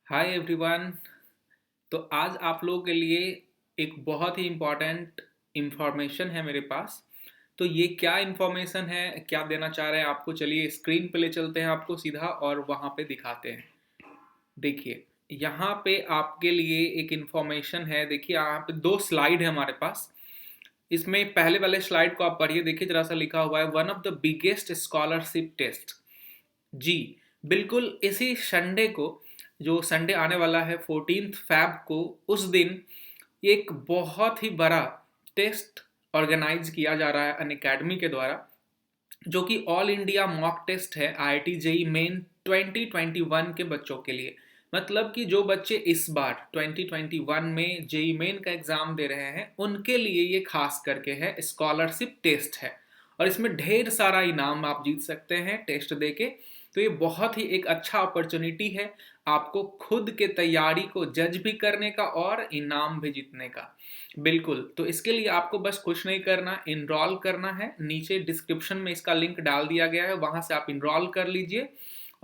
Hi everyone. तो आज आप लोगों के लिए एक बहुत ही इम्पॉर्टेंट इंफॉर्मेशन है मेरे पास। तो ये क्या इंफॉर्मेशन है, क्या देना चाह रहे हैं आपको, चलिए स्क्रीन पे ले चलते हैं आपको सीधा और वहाँ पे दिखाते हैं। देखिए, यहाँ पे आपके लिए एक इंफॉर्मेशन है। देखिए, यहाँ पे दो स्लाइड है हमारे पास। इसमें पहले वाले स्लाइड को आप पढ़िए, देखिए जरा सा लिखा हुआ है one of the biggest scholarship test. जी बिल्कुल, इसी संडे को, जो संडे आने वाला है 14 फैब को, उस दिन एक बहुत ही बड़ा टेस्ट ऑर्गेनाइज किया जा रहा है अनअकैडमी के द्वारा, जो कि ऑल इंडिया मॉक टेस्ट है आईआईटी जेई मेन 2021 के बच्चों के लिए। मतलब कि जो बच्चे इस बार 2021 में जेई मेन का एग्जाम दे रहे हैं उनके लिए ये खास करके है, स्कॉलरशिप टेस्ट है। और इसमें ढेर सारा इनाम आप जीत सकते हैं टेस्ट देके। तो ये बहुत ही एक अच्छा अपॉर्चुनिटी है आपको खुद के तैयारी को जज भी करने का और इनाम भी जीतने का। बिल्कुल, तो इसके लिए आपको बस कुछ नहीं करना, इनरोल करना है। नीचे डिस्क्रिप्शन में इसका लिंक डाल दिया गया है, वहां से आप इनरोल कर लीजिए।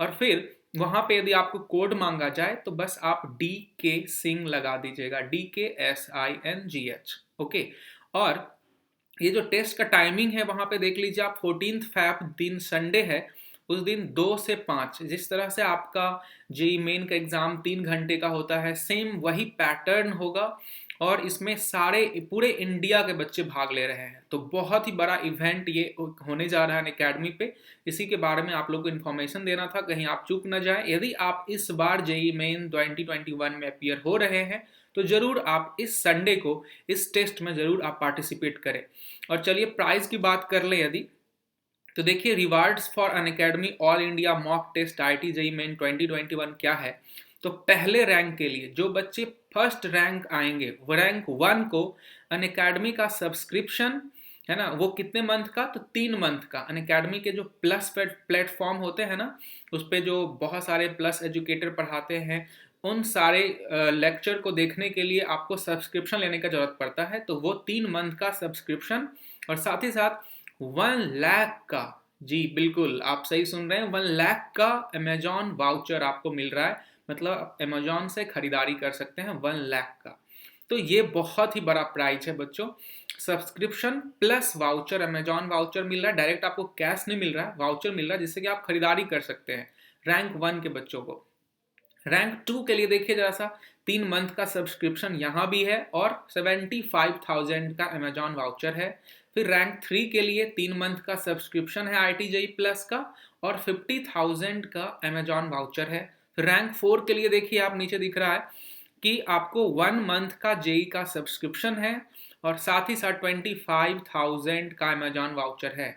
और फिर वहां पे यदि आपको कोड मांगा जाए तो बस आप DK सिंह लगा दीजिएगा, DKSINGH। ओके। और ये जो टेस्ट का टाइमिंग है वहां पे देख लीजिए आप, 14 फैब दिन संडे है, उस दिन 2 से 5, जिस तरह से आपका जेई मेन का एग्जाम 3 घंटे का होता है, सेम वही पैटर्न होगा। और इसमें सारे पूरे इंडिया के बच्चे भाग ले रहे हैं। तो बहुत ही बड़ा इवेंट ये होने जा रहा है एकेडमी पे। इसी के बारे में आप लोगों को इन्फॉर्मेशन देना था, कहीं आप चूक न जाए। यदि आप इस बार जेई मेन 2021 में अपियर हो रहे हैं तो जरूर आप इस संडे को इस टेस्ट में जरूर आप पार्टिसिपेट करें। और चलिए प्राइज की बात कर ले यदि, तो देखिए rewards for Unacademy all India mock test IIT JEE main 2021 क्या है। तो पहले रैंक के लिए जो बच्चे फर्स्ट रैंक आएंगे, वो रैंक 1 को अनअकैडमी का सब्सक्रिप्शन है ना, वो कितने मंथ का, तो 3 मंथ का। अनअकैडमी के जो प्लस प्लेटफॉर्म होते हैं ना, उस पर जो बहुत सारे प्लस एजुकेटर पढ़ाते हैं, उन सारे लेक्चर को देखने के लिए आपको सब्सक्रिप्शन लेने का जरूरत पड़ता है। तो वो 3 मंथ का सब्सक्रिप्शन, और साथ ही साथ 1 लाख का, जी बिल्कुल आप सही सुन रहे हैं, 1 लाख का अमेजॉन वाउचर आपको मिल रहा है। मतलब आप अमेजॉन से खरीदारी कर सकते हैं 1 लाख का। तो ये बहुत ही बड़ा प्राइज है बच्चों। Subscription plus voucher, Amazon voucher मिल रहा है, डायरेक्ट आपको कैश नहीं मिल रहा है, वाउचर मिल रहा है जिससे कि आप खरीदारी कर सकते हैं रैंक 1 के बच्चों को। रैंक 2 के लिए देखिए जरा सा, 3 मंथ का सब्सक्रिप्शन यहाँ भी है और 75,000 का अमेजॉन वाउचर है। फिर रैंक 3 के लिए 3 मंथ का सब्सक्रिप्शन है आईटी जेई प्लस का और 50,000 का अमेजॉन वाउचर है। फिर रैंक 4 के लिए देखिए आप, नीचे दिख रहा है कि आपको 1 मंथ का जेई का सब्सक्रिप्शन है और साथ ही साथ 25,000 का अमेजॉन वाउचर है।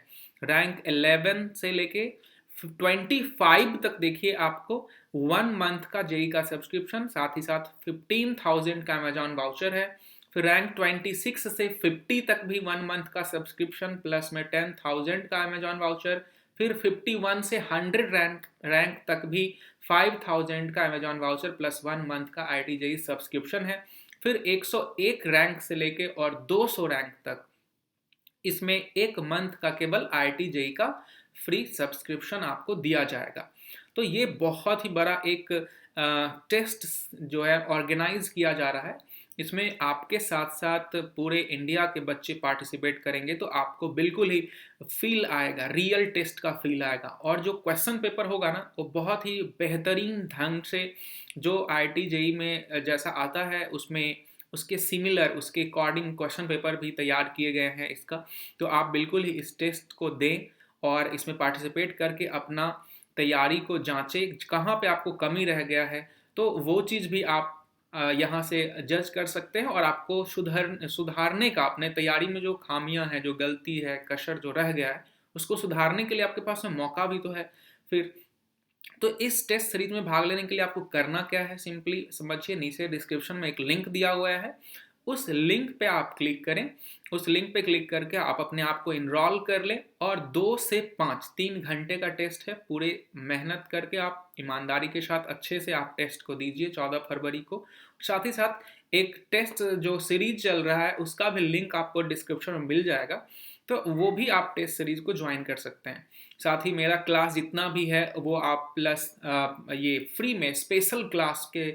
रैंक 11 से लेके 25 तक देखिए आपको 1 मंथ का जेई का सब्सक्रिप्शन, साथ ही साथ 15,000 का अमेजॉन वाउचर है। फिर रैंक 26 से 50 तक भी 1 मंथ का सब्सक्रिप्शन प्लस में 10,000 का अमेजॉन वाउचर। फिर 51 से 100 रैंक तक भी 5,000 का अमेजॉन वाउचर प्लस 1 मंथ का आईटी जेई सब्सक्रिप्शन है। फिर 101 रैंक से लेके और 200 रैंक तक इसमें 1 मंथ का केवल आईआईटी जेई का फ्री सब्सक्रिप्शन आपको दिया जाएगा। तो ये बहुत ही बड़ा एक टेस्ट जो है ऑर्गेनाइज किया जा रहा है। इसमें आपके साथ साथ पूरे इंडिया के बच्चे पार्टिसिपेट करेंगे, तो आपको बिल्कुल ही फील आएगा, रियल टेस्ट का फील आएगा। और जो क्वेश्चन पेपर होगा ना, वो बहुत ही बेहतरीन ढंग से जो आईआईटी जेई में जैसा आता है उसमें उसके सिमिलर, उसके अकॉर्डिंग क्वेश्चन पेपर भी तैयार किए गए हैं इसका। तो आप बिल्कुल ही इस टेस्ट को दें और इसमें पार्टिसिपेट करके अपना तैयारी को जांचें, कहाँ पे आपको कमी रह गया है, तो वो चीज़ भी आप यहाँ से जज कर सकते हैं। और आपको सुधारने का, अपने तैयारी में जो खामियां हैं, जो गलती है, कसर जो रह गया है, उसको सुधारने के लिए आपके पास में मौका भी तो है। फिर तो इस टेस्ट सीरीज में भाग लेने के लिए आपको करना क्या है, सिंपली समझिए, नीचे डिस्क्रिप्शन में एक लिंक दिया हुआ है, उस लिंक पे आप क्लिक करें। उस लिंक पे क्लिक करके आप अपने आप को इनरोल कर लें और 2 से 5 3 घंटे का टेस्ट है। पूरे मेहनत करके आप ईमानदारी के साथ अच्छे से आप टेस्ट को दीजिए 14 फरवरी को। साथ ही साथ एक टेस्ट जो सीरीज चल रहा है उसका भी लिंक आपको डिस्क्रिप्शन में मिल जाएगा, तो वो भी आप टेस्ट सीरीज को ज्वाइन कर सकते हैं। साथ ही मेरा क्लास जितना भी है वो आप प्लस ये फ्री में स्पेशल क्लास के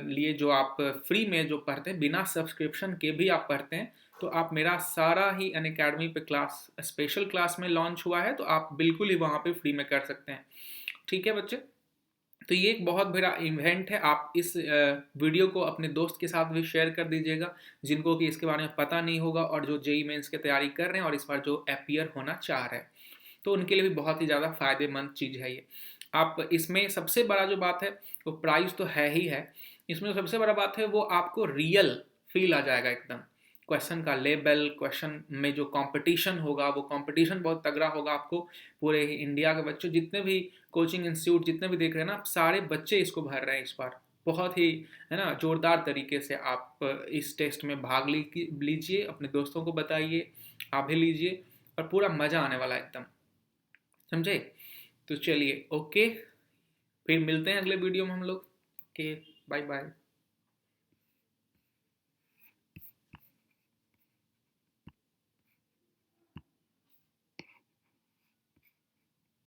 लिए जो आप फ्री में जो पढ़ते हैं बिना सब्सक्रिप्शन के भी आप पढ़ते हैं, तो आप मेरा सारा ही अनअकैडमी पे क्लास स्पेशल क्लास में लॉन्च हुआ है, तो आप बिल्कुल ही वहाँ पे फ्री में कर सकते हैं। ठीक है बच्चे, तो ये एक बहुत बड़ा इवेंट है। आप इस वीडियो को अपने दोस्त के साथ भी शेयर कर दीजिएगा जिनको कि इसके बारे में पता नहीं होगा और जो जेई मेंस की तैयारी कर रहे हैं और इस बार जो अपीयर होना चाह रहे हैं, तो उनके लिए भी बहुत ही ज़्यादा फायदेमंद चीज़ है ये। आप इसमें सबसे बड़ा जो बात है वो प्राइस तो है ही है, इसमें सबसे बड़ा बात है वो आपको रियल फील आ जाएगा एकदम। क्वेश्चन का लेवल, क्वेश्चन में जो कंपटीशन होगा वो कंपटीशन बहुत तगड़ा होगा। आपको पूरे इंडिया के बच्चे जितने भी कोचिंग इंस्टीट्यूट जितने भी देख रहे हैं ना, आप सारे बच्चे इसको भर रहे हैं इस बार। बहुत ही है ना जोरदार तरीके से आप इस टेस्ट में भाग लीजिए, अपने दोस्तों को बताइए, आप भी लीजिए और पूरा मज़ा आने वाला है एकदम। समझे? तो चलिए ओके, फिर मिलते हैं अगले वीडियो में हम लोग। Okay, bye bye.